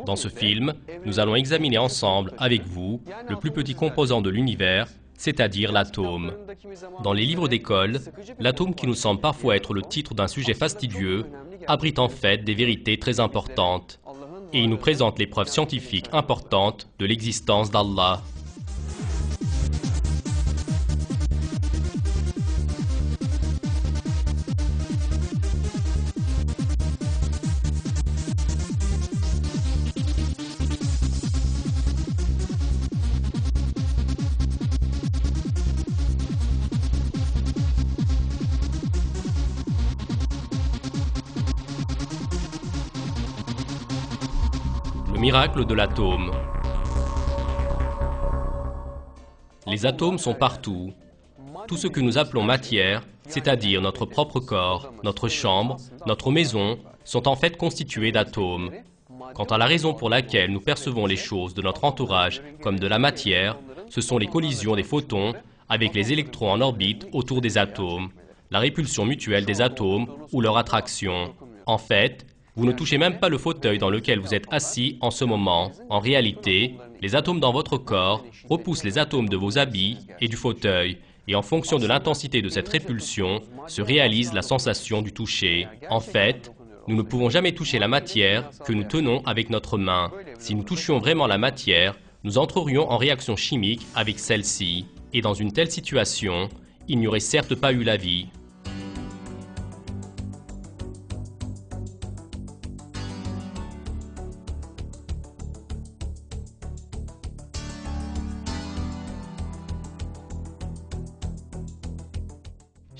Dans ce film, nous allons examiner ensemble, avec vous, le plus petit composant de l'univers, c'est-à-dire l'atome. Dans les livres d'école, l'atome qui nous semble parfois être le titre d'un sujet fastidieux, abrite en fait des vérités très importantes. Et il nous présente les preuves scientifiques importantes de l'existence d'Allah. Le miracle de l'atome. Les atomes sont partout. Tout ce que nous appelons matière, c'est-à-dire notre propre corps, notre chambre, notre maison, sont en fait constitués d'atomes. Quant à la raison pour laquelle nous percevons les choses de notre entourage comme de la matière, ce sont les collisions des photons avec les électrons en orbite autour des atomes, la répulsion mutuelle des atomes ou leur attraction. En fait, vous ne touchez même pas le fauteuil dans lequel vous êtes assis en ce moment. En réalité, les atomes dans votre corps repoussent les atomes de vos habits et du fauteuil, et en fonction de l'intensité de cette répulsion, se réalise la sensation du toucher. En fait, nous ne pouvons jamais toucher la matière que nous tenons avec notre main. Si nous touchions vraiment la matière, nous entrerions en réaction chimique avec celle-ci. Et dans une telle situation, il n'y aurait certes pas eu la vie.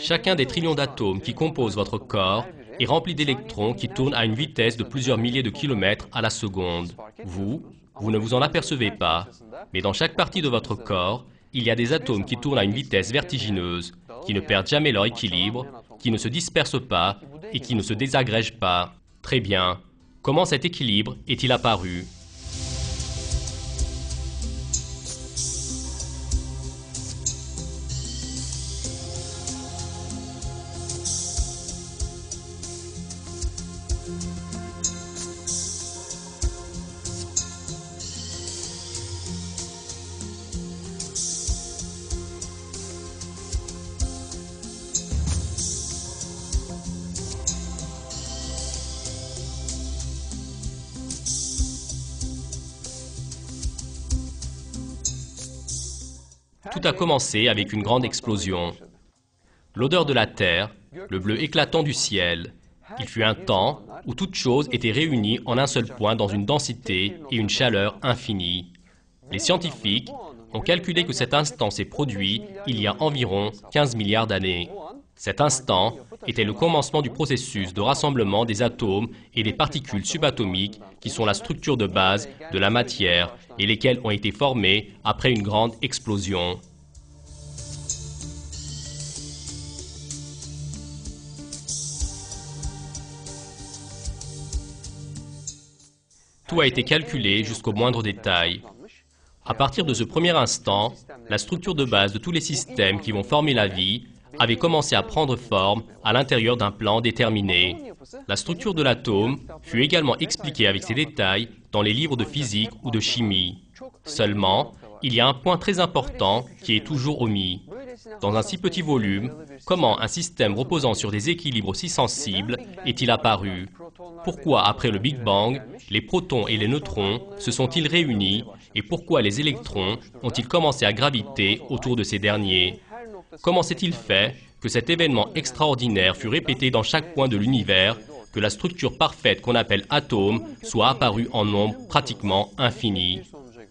Chacun des trillions d'atomes qui composent votre corps est rempli d'électrons qui tournent à une vitesse de plusieurs milliers de kilomètres à la seconde. Vous ne vous en apercevez pas, mais dans chaque partie de votre corps, il y a des atomes qui tournent à une vitesse vertigineuse, qui ne perdent jamais leur équilibre, qui ne se dispersent pas et qui ne se désagrègent pas. Très bien. Comment cet équilibre est-il apparu ? Tout a commencé avec une grande explosion. L'odeur de la terre, le bleu éclatant du ciel. Il fut un temps où toutes choses étaient réunies en un seul point dans une densité et une chaleur infinies. Les scientifiques ont calculé que cet instant s'est produit il y a environ 15 milliards d'années. Cet instant était le commencement du processus de rassemblement des atomes et des particules subatomiques qui sont la structure de base de la matière et lesquelles ont été formées après une grande explosion. Tout a été calculé jusqu'au moindre détail. À partir de ce premier instant, la structure de base de tous les systèmes qui vont former la vie avait commencé à prendre forme à l'intérieur d'un plan déterminé. La structure de l'atome fut également expliquée avec ses détails dans les livres de physique ou de chimie. Seulement, il y a un point très important qui est toujours omis. Dans un si petit volume, comment un système reposant sur des équilibres aussi sensibles est-il apparu ? Pourquoi, après le Big Bang, les protons et les neutrons se sont-ils réunis et pourquoi les électrons ont-ils commencé à graviter autour de ces derniers ? Comment s'est-il fait que cet événement extraordinaire fut répété dans chaque point de l'univers, que la structure parfaite qu'on appelle atome soit apparue en nombre pratiquement infini ?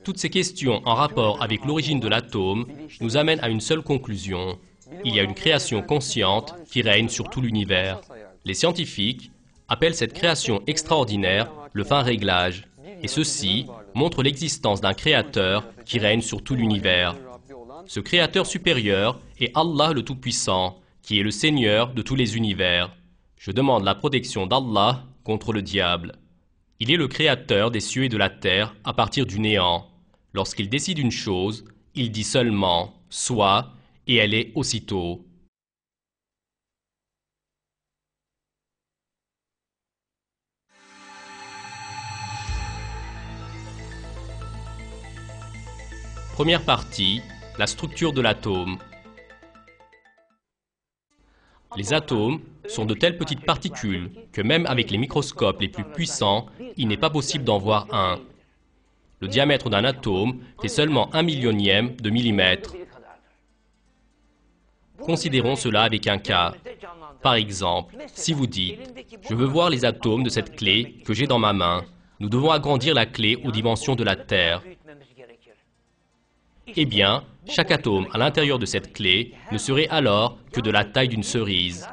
Toutes ces questions en rapport avec l'origine de l'atome nous amènent à une seule conclusion. Il y a une création consciente qui règne sur tout l'univers. Les scientifiques appellent cette création extraordinaire le fin réglage, et ceci montre l'existence d'un créateur qui règne sur tout l'univers. Ce créateur supérieur est Allah le Tout-Puissant, qui est le Seigneur de tous les univers. Je demande la protection d'Allah contre le diable. Il est le créateur des cieux et de la terre à partir du néant. Lorsqu'il décide une chose, il dit seulement « soit » et elle est aussitôt. Première partie, la structure de l'atome. Les atomes sont de telles petites particules que même avec les microscopes les plus puissants, il n'est pas possible d'en voir un. Le diamètre d'un atome fait seulement 1/1000e de millimètre. Considérons cela avec un cas. Par exemple, si vous dites « Je veux voir les atomes de cette clé que j'ai dans ma main. Nous devons agrandir la clé aux dimensions de la Terre. » Eh bien, chaque atome à l'intérieur de cette clé ne serait alors que de la taille d'une cerise.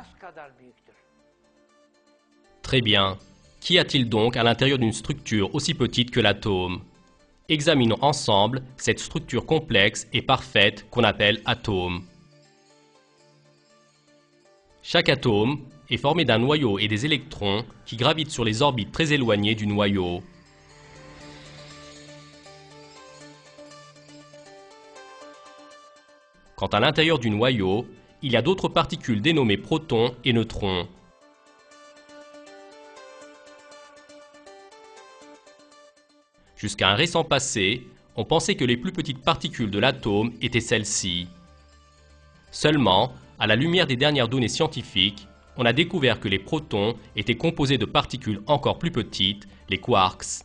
Très bien. Qu'y a-t-il donc à l'intérieur d'une structure aussi petite que l'atome? Examinons ensemble cette structure complexe et parfaite qu'on appelle atome. Chaque atome est formé d'un noyau et des électrons qui gravitent sur les orbites très éloignées du noyau. Quant à l'intérieur du noyau, il y a d'autres particules dénommées protons et neutrons. Jusqu'à un récent passé, on pensait que les plus petites particules de l'atome étaient celles-ci. Seulement, à la lumière des dernières données scientifiques, on a découvert que les protons étaient composés de particules encore plus petites, les quarks.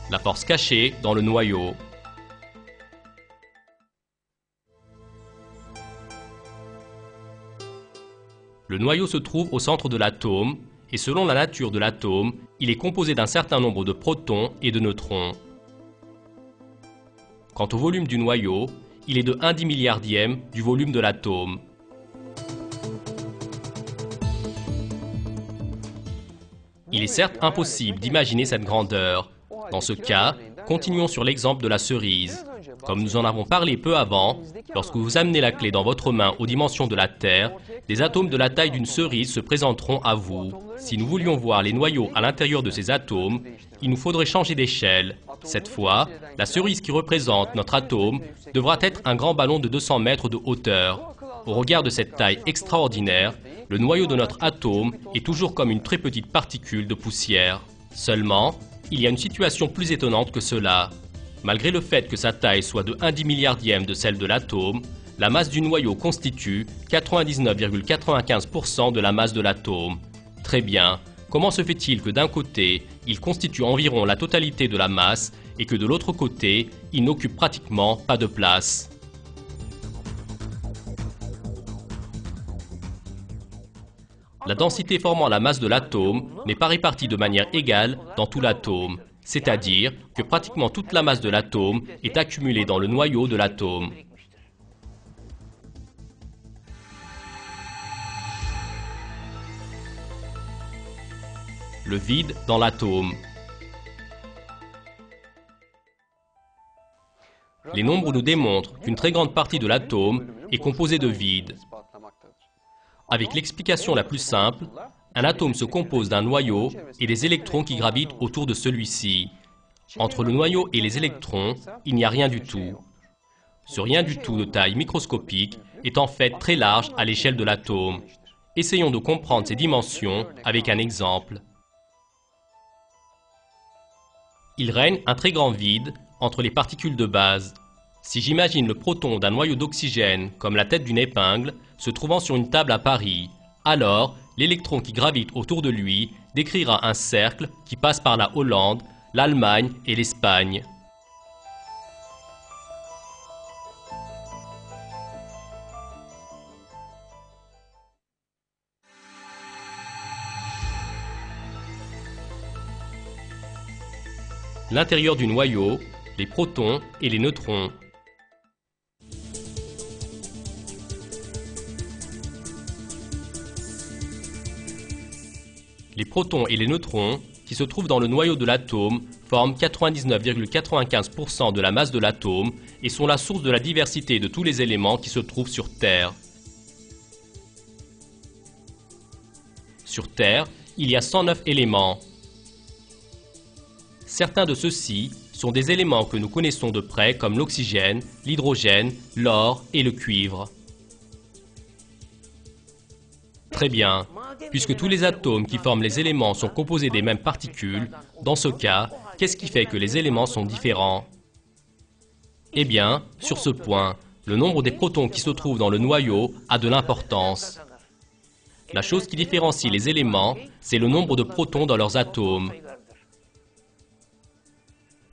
La force cachée dans le noyau. Le noyau se trouve au centre de l'atome et selon la nature de l'atome, il est composé d'un certain nombre de protons et de neutrons. Quant au volume du noyau, il est de 1/10 milliardième du volume de l'atome. Il est certes impossible d'imaginer cette grandeur. Dans ce cas, continuons sur l'exemple de la cerise. Comme nous en avons parlé peu avant, lorsque vous amenez la clé dans votre main aux dimensions de la Terre, des atomes de la taille d'une cerise se présenteront à vous. Si nous voulions voir les noyaux à l'intérieur de ces atomes, il nous faudrait changer d'échelle. Cette fois, la cerise qui représente notre atome devra être un grand ballon de 200 mètres de hauteur. Au regard de cette taille extraordinaire, le noyau de notre atome est toujours comme une très petite particule de poussière. Seulement, il y a une situation plus étonnante que cela. Malgré le fait que sa taille soit de 1/10 milliardième de celle de l'atome, la masse du noyau constitue 99,95% de la masse de l'atome. Très bien, comment se fait-il que d'un côté, il constitue environ la totalité de la masse et que de l'autre côté, il n'occupe pratiquement pas de place? La densité formant la masse de l'atome n'est pas répartie de manière égale dans tout l'atome, c'est-à-dire que pratiquement toute la masse de l'atome est accumulée dans le noyau de l'atome. Le vide dans l'atome. Les nombres nous démontrent qu'une très grande partie de l'atome est composée de vide. Avec l'explication la plus simple, un atome se compose d'un noyau et des électrons qui gravitent autour de celui-ci. Entre le noyau et les électrons, il n'y a rien du tout. Ce rien du tout de taille microscopique est en fait très large à l'échelle de l'atome. Essayons de comprendre ces dimensions avec un exemple. Il règne un très grand vide entre les particules de base. Si j'imagine le proton d'un noyau d'oxygène comme la tête d'une épingle se trouvant sur une table à Paris, alors l'électron qui gravite autour de lui décrira un cercle qui passe par la Hollande, l'Allemagne et l'Espagne. L'intérieur du noyau, les protons et les neutrons. Les protons et les neutrons, qui se trouvent dans le noyau de l'atome, forment 99,95% de la masse de l'atome et sont la source de la diversité de tous les éléments qui se trouvent sur Terre. Sur Terre, il y a 109 éléments. Certains de ceux-ci sont des éléments que nous connaissons de près comme l'oxygène, l'hydrogène, l'or et le cuivre. Très bien. Puisque tous les atomes qui forment les éléments sont composés des mêmes particules, dans ce cas, qu'est-ce qui fait que les éléments sont différents? Eh bien, sur ce point, le nombre des protons qui se trouvent dans le noyau a de l'importance. La chose qui différencie les éléments, c'est le nombre de protons dans leurs atomes.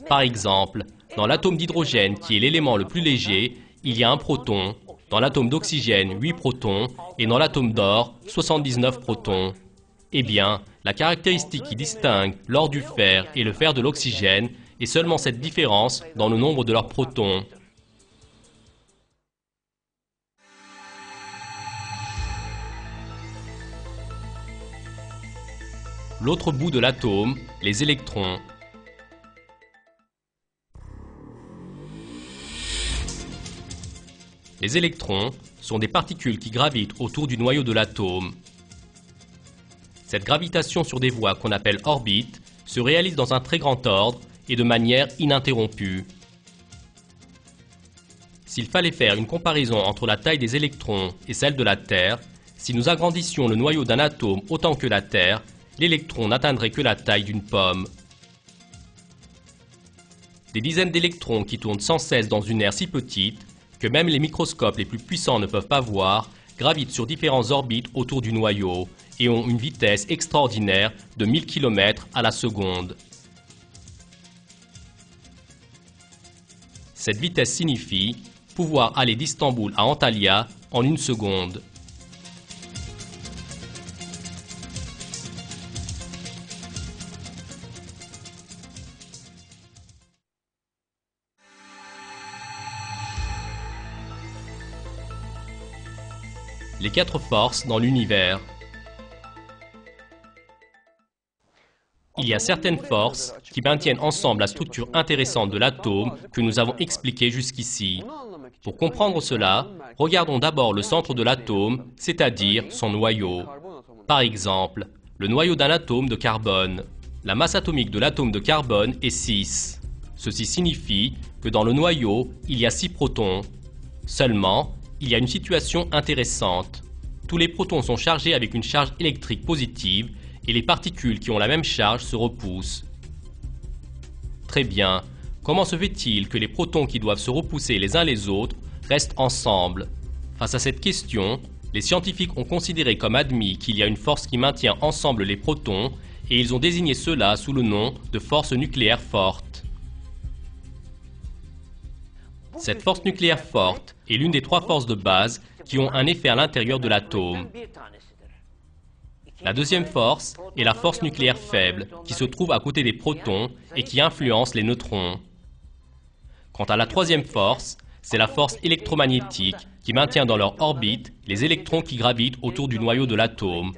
Par exemple, dans l'atome d'hydrogène, qui est l'élément le plus léger, il y a un proton, dans l'atome d'oxygène, 8 protons, et dans l'atome d'or, 79 protons. Eh bien, la caractéristique qui distingue l'or du fer et le fer de l'oxygène est seulement cette différence dans le nombre de leurs protons. L'autre bout de l'atome, les électrons. Les électrons sont des particules qui gravitent autour du noyau de l'atome. Cette gravitation sur des voies qu'on appelle orbites se réalise dans un très grand ordre et de manière ininterrompue. S'il fallait faire une comparaison entre la taille des électrons et celle de la Terre, si nous agrandissions le noyau d'un atome autant que la Terre, l'électron n'atteindrait que la taille d'une pomme. Des dizaines d'électrons qui tournent sans cesse dans une aire si petite que même les microscopes les plus puissants ne peuvent pas voir, gravitent sur différentes orbites autour du noyau et ont une vitesse extraordinaire de 1000 km à la seconde. Cette vitesse signifie pouvoir aller d'Istanbul à Antalya en 1 seconde. Les 4 forces dans l'univers. Il y a certaines forces qui maintiennent ensemble la structure intéressante de l'atome que nous avons expliquée jusqu'ici. Pour comprendre cela, regardons d'abord le centre de l'atome, c'est-à-dire son noyau. Par exemple, le noyau d'un atome de carbone. La masse atomique de l'atome de carbone est 6. Ceci signifie que dans le noyau, il y a 6 protons. Seulement, il y a une situation intéressante. Tous les protons sont chargés avec une charge électrique positive et les particules qui ont la même charge se repoussent. Très bien. Comment se fait-il que les protons qui doivent se repousser les uns les autres restent ensemble? Face à cette question, les scientifiques ont considéré comme admis qu'il y a une force qui maintient ensemble les protons et ils ont désigné cela sous le nom de force nucléaire forte. Cette force nucléaire forte est l'une des 3 forces de base qui ont un effet à l'intérieur de l'atome. La deuxième force est la force nucléaire faible, qui se trouve à côté des protons et qui influence les neutrons. Quant à la troisième force, c'est la force électromagnétique qui maintient dans leur orbite les électrons qui gravitent autour du noyau de l'atome.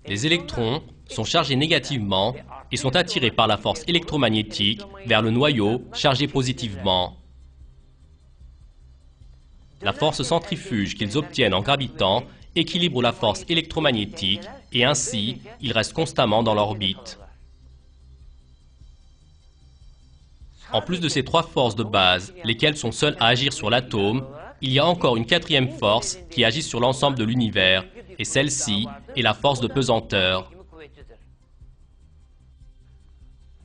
Les électrons sont chargés négativement et sont attirés par la force électromagnétique vers le noyau chargé positivement. La force centrifuge qu'ils obtiennent en gravitant équilibre la force électromagnétique et ainsi, ils restent constamment dans l'orbite. En plus de ces 3 forces de base, lesquelles sont seules à agir sur l'atome, il y a encore une 4e force qui agit sur l'ensemble de l'univers, et celle-ci est la force de pesanteur.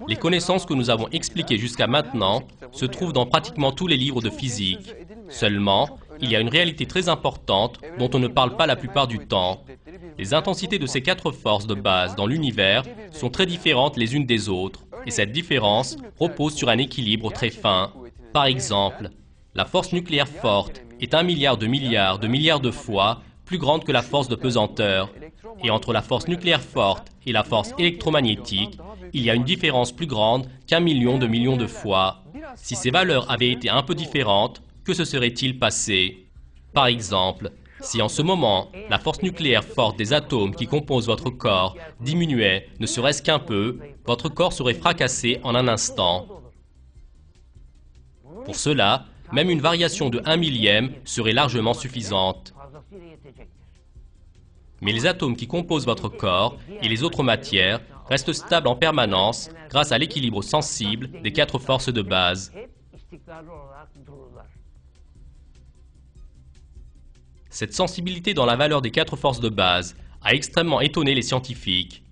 Les connaissances que nous avons expliquées jusqu'à maintenant se trouvent dans pratiquement tous les livres de physique. Seulement, il y a une réalité très importante dont on ne parle pas la plupart du temps. Les intensités de ces 4 forces de base dans l'univers sont très différentes les unes des autres, et cette différence repose sur un équilibre très fin. Par exemple, la force nucléaire forte est 1 milliard de fois plus grande que la force de pesanteur. Et entre la force nucléaire forte et la force électromagnétique, il y a une différence plus grande qu'1 million de fois. Si ces valeurs avaient été un peu différentes, que se serait-il passé? Par exemple, si en ce moment, la force nucléaire forte des atomes qui composent votre corps diminuait ne serait-ce qu'un peu, votre corps serait fracassé en un instant. Pour cela, même une variation de 1 millième serait largement suffisante. Mais les atomes qui composent votre corps et les autres matières restent stables en permanence grâce à l'équilibre sensible des 4 forces de base. Cette sensibilité dans la valeur des 4 forces de base a extrêmement étonné les scientifiques.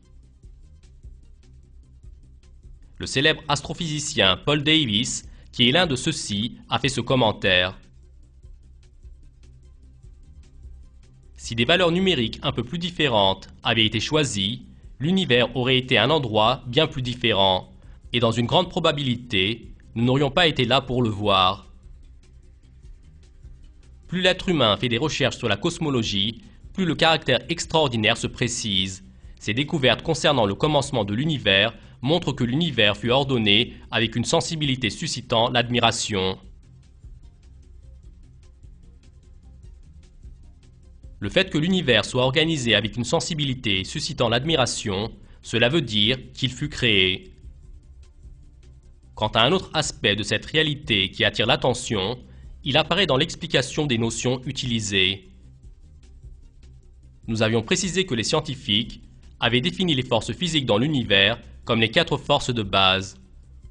Le célèbre astrophysicien Paul Davies, qui est l'un de ceux-ci, a fait ce commentaire. Si des valeurs numériques un peu plus différentes avaient été choisies, l'univers aurait été un endroit bien plus différent, et dans une grande probabilité, nous n'aurions pas été là pour le voir. Plus l'être humain fait des recherches sur la cosmologie, plus le caractère extraordinaire se précise. Ces découvertes concernant le commencement de l'univers montrent que l'univers fut ordonné avec une sensibilité suscitant l'admiration. Le fait que l'univers soit organisé avec une sensibilité suscitant l'admiration, cela veut dire qu'il fut créé. Quant à un autre aspect de cette réalité qui attire l'attention, il apparaît dans l'explication des notions utilisées. Nous avions précisé que les scientifiques avaient défini les forces physiques dans l'univers comme les 4 forces de base.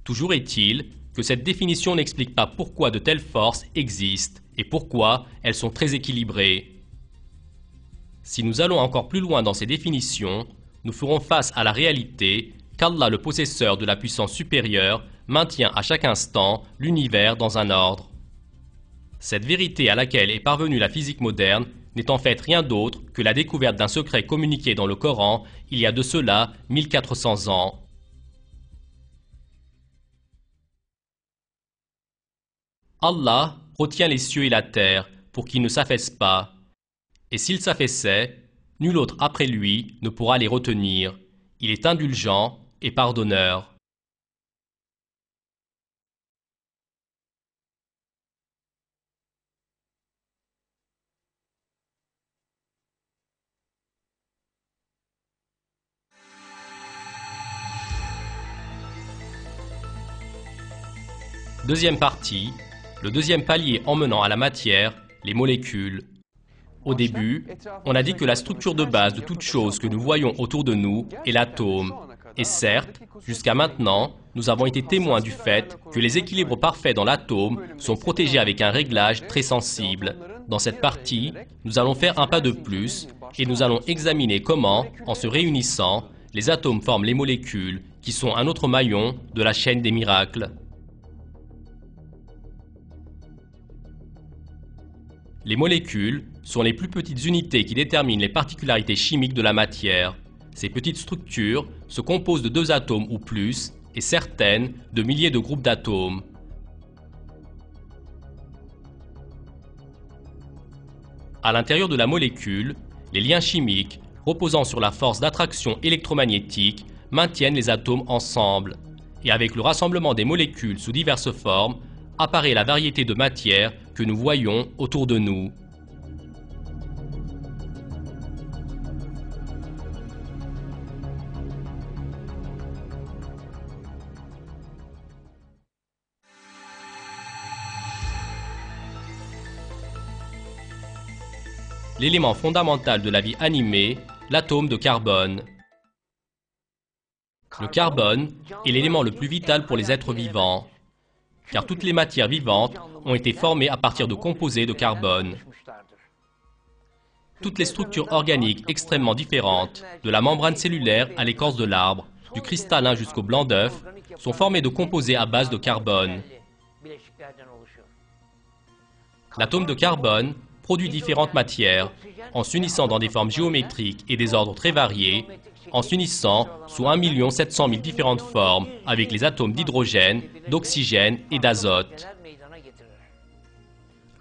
Toujours est-il que cette définition n'explique pas pourquoi de telles forces existent et pourquoi elles sont très équilibrées. Si nous allons encore plus loin dans ces définitions, nous ferons face à la réalité qu'Allah, le possesseur de la puissance supérieure, maintient à chaque instant l'univers dans un ordre. Cette vérité à laquelle est parvenue la physique moderne n'est en fait rien d'autre que la découverte d'un secret communiqué dans le Coran il y a de cela 1400 ans. Allah retient les cieux et la terre pour qu'ils ne s'affaissent pas, et s'ils s'affaissaient, nul autre après lui ne pourra les retenir. Il est indulgent et pardonneur. Deuxième partie, le deuxième palier emmenant à la matière, les molécules. Au début, on a dit que la structure de base de toute chose que nous voyons autour de nous est l'atome. Et certes, jusqu'à maintenant, nous avons été témoins du fait que les équilibres parfaits dans l'atome sont protégés avec un réglage très sensible. Dans cette partie, nous allons faire un pas de plus et nous allons examiner comment, en se réunissant, les atomes forment les molécules, qui sont un autre maillon de la chaîne des miracles. Les molécules sont les plus petites unités qui déterminent les particularités chimiques de la matière. Ces petites structures se composent de 2 atomes ou plus, et certaines de milliers de groupes d'atomes. À l'intérieur de la molécule, les liens chimiques, reposant sur la force d'attraction électromagnétique, maintiennent les atomes ensemble. Et avec le rassemblement des molécules sous diverses formes, apparaît la variété de matières que nous voyons autour de nous. L'élément fondamental de la vie animée, l'atome de carbone. Le carbone est l'élément le plus vital pour les êtres vivants, car toutes les matières vivantes ont été formées à partir de composés de carbone. Toutes les structures organiques extrêmement différentes, de la membrane cellulaire à l'écorce de l'arbre, du cristallin jusqu'au blanc d'œuf, sont formées de composés à base de carbone. L'atome de carbone produit différentes matières, en s'unissant dans des formes géométriques et des ordres très variés, en s'unissant sous 1 700 000 différentes formes avec les atomes d'hydrogène, d'oxygène et d'azote.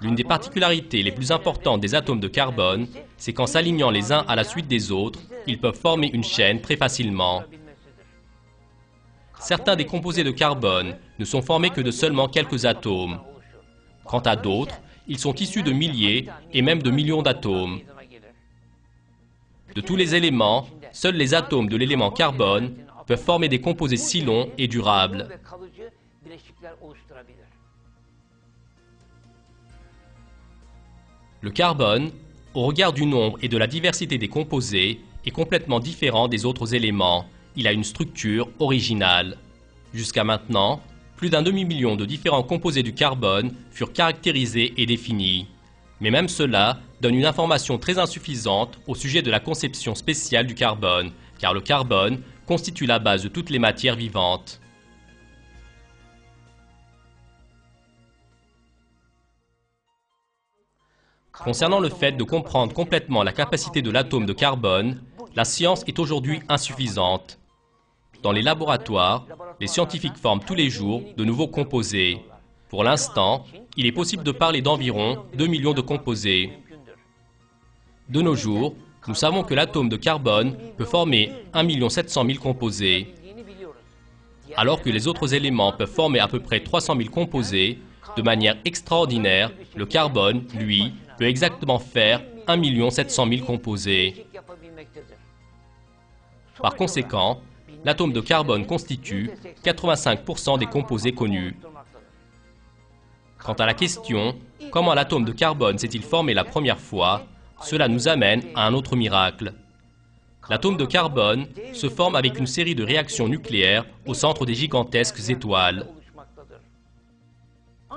L'une des particularités les plus importantes des atomes de carbone, c'est qu'en s'alignant les uns à la suite des autres, ils peuvent former une chaîne très facilement. Certains des composés de carbone ne sont formés que de seulement quelques atomes. Quant à d'autres, ils sont issus de milliers et même de millions d'atomes. De tous les éléments, seuls les atomes de l'élément carbone peuvent former des composés si longs et durables. Le carbone, au regard du nombre et de la diversité des composés, est complètement différent des autres éléments. Il a une structure originale. Jusqu'à maintenant, plus d'1 demi-million de différents composés du carbone furent caractérisés et définis. Mais même cela donne une information très insuffisante au sujet de la conception spéciale du carbone, car le carbone constitue la base de toutes les matières vivantes. Concernant le fait de comprendre complètement la capacité de l'atome de carbone, la science est aujourd'hui insuffisante. Dans les laboratoires, les scientifiques forment tous les jours de nouveaux composés. Pour l'instant, il est possible de parler d'environ 2 millions de composés. De nos jours, nous savons que l'atome de carbone peut former 1 700 000 composés. Alors que les autres éléments peuvent former à peu près 300 000 composés, de manière extraordinaire, le carbone, lui, peut exactement faire 1 700 000 composés. Par conséquent, l'atome de carbone constitue 85% des composés connus. Quant à la question « Comment l'atome de carbone s'est-il formé la première fois ?», cela nous amène à un autre miracle. L'atome de carbone se forme avec une série de réactions nucléaires au centre des gigantesques étoiles.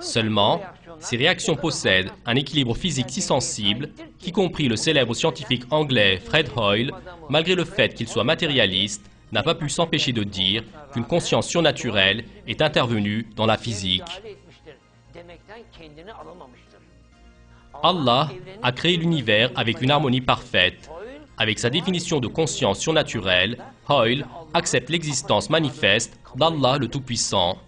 Seulement, ces réactions possèdent un équilibre physique si sensible qu'y compris le célèbre scientifique anglais Fred Hoyle, malgré le fait qu'il soit matérialiste, n'a pas pu s'empêcher de dire qu'une conscience surnaturelle est intervenue dans la physique. Allah a créé l'univers avec une harmonie parfaite. Avec sa définition de conscience surnaturelle, Hoyle accepte l'existence manifeste d'Allah le Tout-Puissant.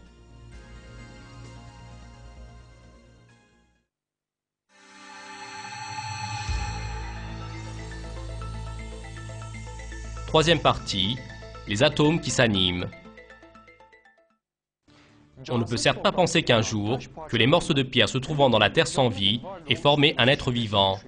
Troisième partie, les atomes qui s'animent. On ne peut certes pas penser qu'un jour, que les morceaux de pierre se trouvant dans la terre sans vie aient formé un être vivant.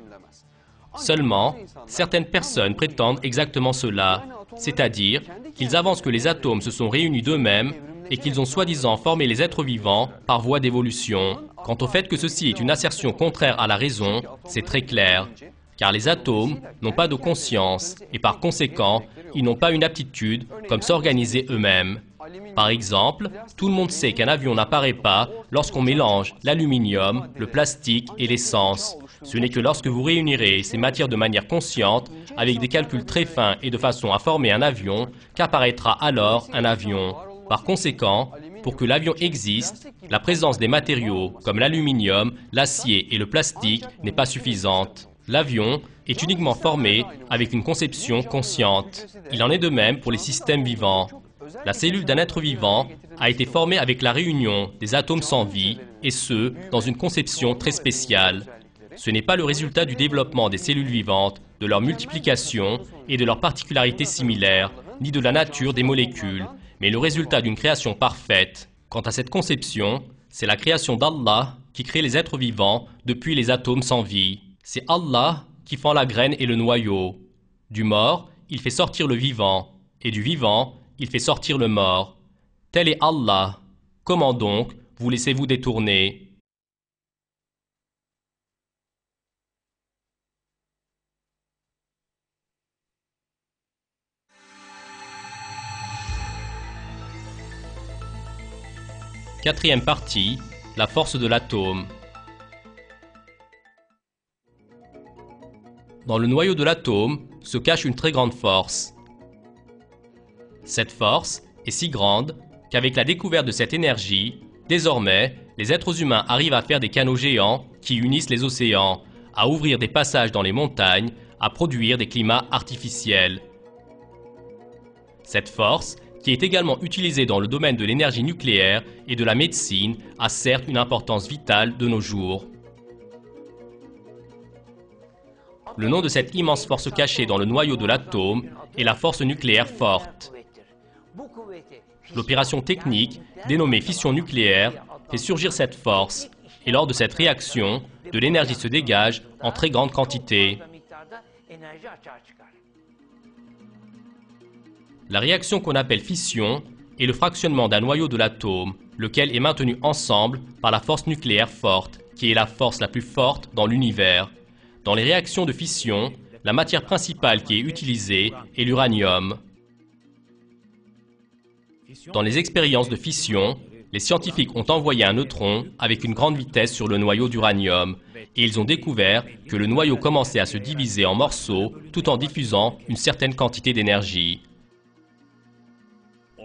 Seulement, certaines personnes prétendent exactement cela, c'est-à-dire qu'ils avancent que les atomes se sont réunis d'eux-mêmes et qu'ils ont soi-disant formé les êtres vivants par voie d'évolution. Quant au fait que ceci est une assertion contraire à la raison, c'est très clair, car les atomes n'ont pas de conscience et par conséquent, ils n'ont pas une aptitude comme s'organiser eux-mêmes. Par exemple, tout le monde sait qu'un avion n'apparaît pas lorsqu'on mélange l'aluminium, le plastique et l'essence. Ce n'est que lorsque vous réunirez ces matières de manière consciente, avec des calculs très fins et de façon à former un avion, qu'apparaîtra alors un avion. Par conséquent, pour que l'avion existe, la présence des matériaux comme l'aluminium, l'acier et le plastique n'est pas suffisante. L'avion est uniquement formé avec une conception consciente. Il en est de même pour les systèmes vivants. La cellule d'un être vivant a été formée avec la réunion des atomes sans vie, et ce, dans une conception très spéciale. Ce n'est pas le résultat du développement des cellules vivantes, de leur multiplication et de leurs particularités similaires, ni de la nature des molécules, mais le résultat d'une création parfaite. Quant à cette conception, c'est la création d'Allah qui crée les êtres vivants depuis les atomes sans vie. C'est Allah qui fend la graine et le noyau. Du mort, il fait sortir le vivant, et du vivant, il fait sortir le mort. Tel est Allah. Comment donc vous laissez-vous détourner ? Quatrième partie, la force de l'atome. Dans le noyau de l'atome se cache une très grande force. Cette force est si grande qu'avec la découverte de cette énergie, désormais, les êtres humains arrivent à faire des canaux géants qui unissent les océans, à ouvrir des passages dans les montagnes, à produire des climats artificiels. Cette force, qui est également utilisée dans le domaine de l'énergie nucléaire et de la médecine, a certes une importance vitale de nos jours. Le nom de cette immense force cachée dans le noyau de l'atome est la force nucléaire forte. L'opération technique, dénommée fission nucléaire, fait surgir cette force, et lors de cette réaction, de l'énergie se dégage en très grande quantité. La réaction qu'on appelle fission est le fractionnement d'un noyau de l'atome, lequel est maintenu ensemble par la force nucléaire forte, qui est la force la plus forte dans l'univers. Dans les réactions de fission, la matière principale qui est utilisée est l'uranium. Dans les expériences de fission, les scientifiques ont envoyé un neutron avec une grande vitesse sur le noyau d'uranium, et ils ont découvert que le noyau commençait à se diviser en morceaux tout en diffusant une certaine quantité d'énergie.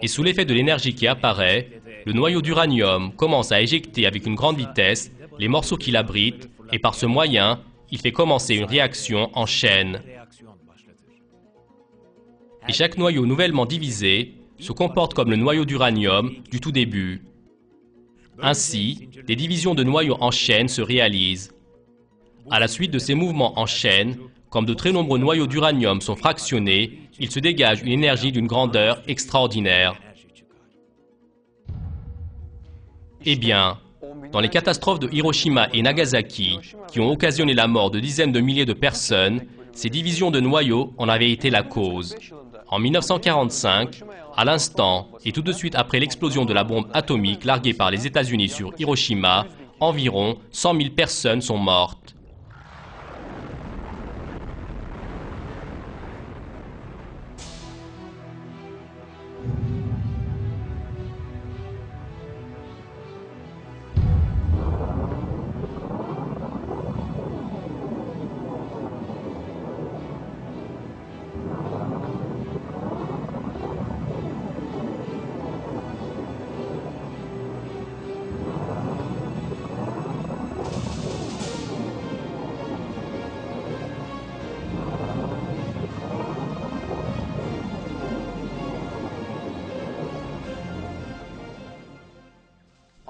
Et sous l'effet de l'énergie qui apparaît, le noyau d'uranium commence à éjecter avec une grande vitesse les morceaux qu'il abrite et par ce moyen, il fait commencer une réaction en chaîne. Et chaque noyau nouvellement divisé se comporte comme le noyau d'uranium du tout début. Ainsi, des divisions de noyaux en chaîne se réalisent. À la suite de ces mouvements en chaîne, comme de très nombreux noyaux d'uranium sont fractionnés, il se dégage une énergie d'une grandeur extraordinaire. Eh bien, dans les catastrophes de Hiroshima et Nagasaki, qui ont occasionné la mort de dizaines de milliers de personnes, ces divisions de noyaux en avaient été la cause. En 1945, à l'instant et tout de suite après l'explosion de la bombe atomique larguée par les États-Unis sur Hiroshima, environ 100 000 personnes sont mortes.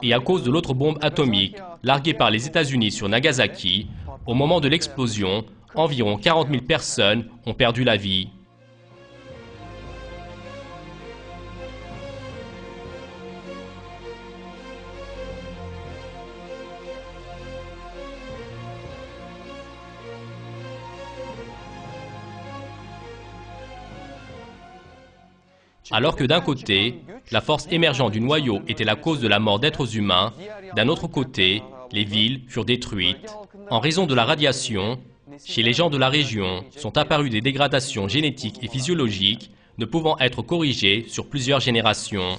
Et à cause de l'autre bombe atomique larguée par les États-Unis sur Nagasaki, au moment de l'explosion, environ 40 000 personnes ont perdu la vie. Alors que d'un côté, la force émergeante du noyau était la cause de la mort d'êtres humains, d'un autre côté, les villes furent détruites. En raison de la radiation, chez les gens de la région sont apparues des dégradations génétiques et physiologiques ne pouvant être corrigées sur plusieurs générations.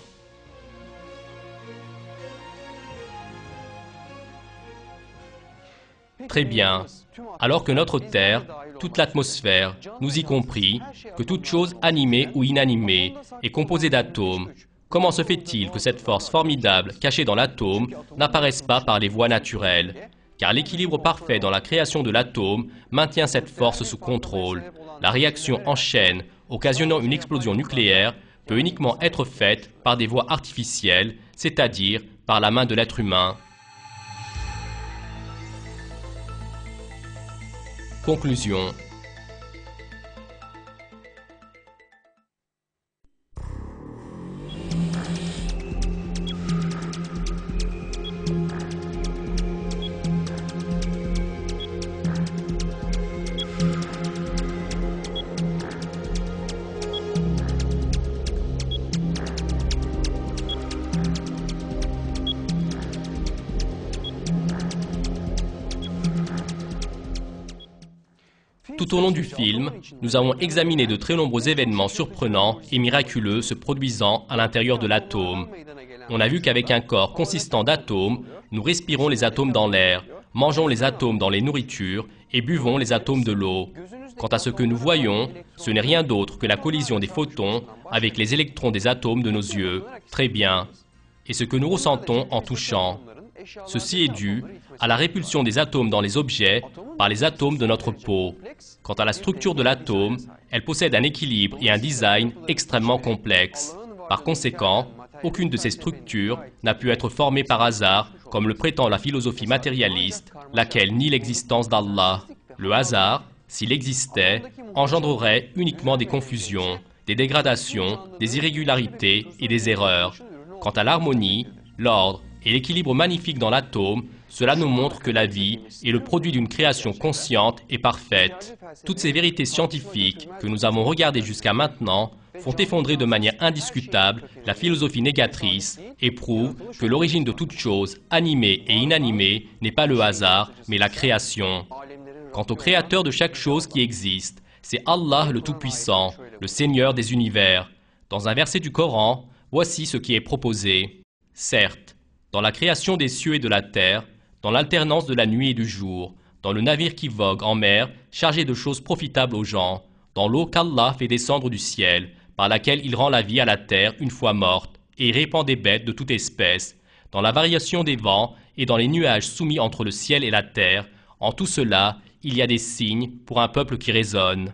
Très bien. Alors que notre Terre, toute l'atmosphère, nous y compris, que toute chose animée ou inanimée est composée d'atomes, comment se fait-il que cette force formidable cachée dans l'atome n'apparaisse pas par les voies naturelles? Car l'équilibre parfait dans la création de l'atome maintient cette force sous contrôle. La réaction en chaîne, occasionnant une explosion nucléaire, peut uniquement être faite par des voies artificielles, c'est-à-dire par la main de l'être humain. Conclusion. Tout au long du film, nous avons examiné de très nombreux événements surprenants et miraculeux se produisant à l'intérieur de l'atome. On a vu qu'avec un corps consistant d'atomes, nous respirons les atomes dans l'air, mangeons les atomes dans les nourritures et buvons les atomes de l'eau. Quant à ce que nous voyons, ce n'est rien d'autre que la collision des photons avec les électrons des atomes de nos yeux. Très bien. Et ce que nous ressentons en touchant. Ceci est dû à la répulsion des atomes dans les objets par les atomes de notre peau. Quant à la structure de l'atome, elle possède un équilibre et un design extrêmement complexes. Par conséquent, aucune de ces structures n'a pu être formée par hasard, comme le prétend la philosophie matérialiste, laquelle nie l'existence d'Allah. Le hasard, s'il existait, engendrerait uniquement des confusions, des dégradations, des irrégularités et des erreurs. Quant à l'harmonie, l'ordre et l'équilibre magnifique dans l'atome, cela nous montre que la vie est le produit d'une création consciente et parfaite. Toutes ces vérités scientifiques que nous avons regardées jusqu'à maintenant font effondrer de manière indiscutable la philosophie négatrice et prouvent que l'origine de toute chose, animée et inanimée, n'est pas le hasard, mais la création. Quant au créateur de chaque chose qui existe, c'est Allah le Tout-Puissant, le Seigneur des univers. Dans un verset du Coran, voici ce qui est proposé. Certes, dans la création des cieux et de la terre, dans l'alternance de la nuit et du jour, dans le navire qui vogue en mer, chargé de choses profitables aux gens, dans l'eau qu'Allah fait descendre du ciel, par laquelle il rend la vie à la terre une fois morte, et répand des bêtes de toute espèce, dans la variation des vents et dans les nuages soumis entre le ciel et la terre, en tout cela, il y a des signes pour un peuple qui raisonne.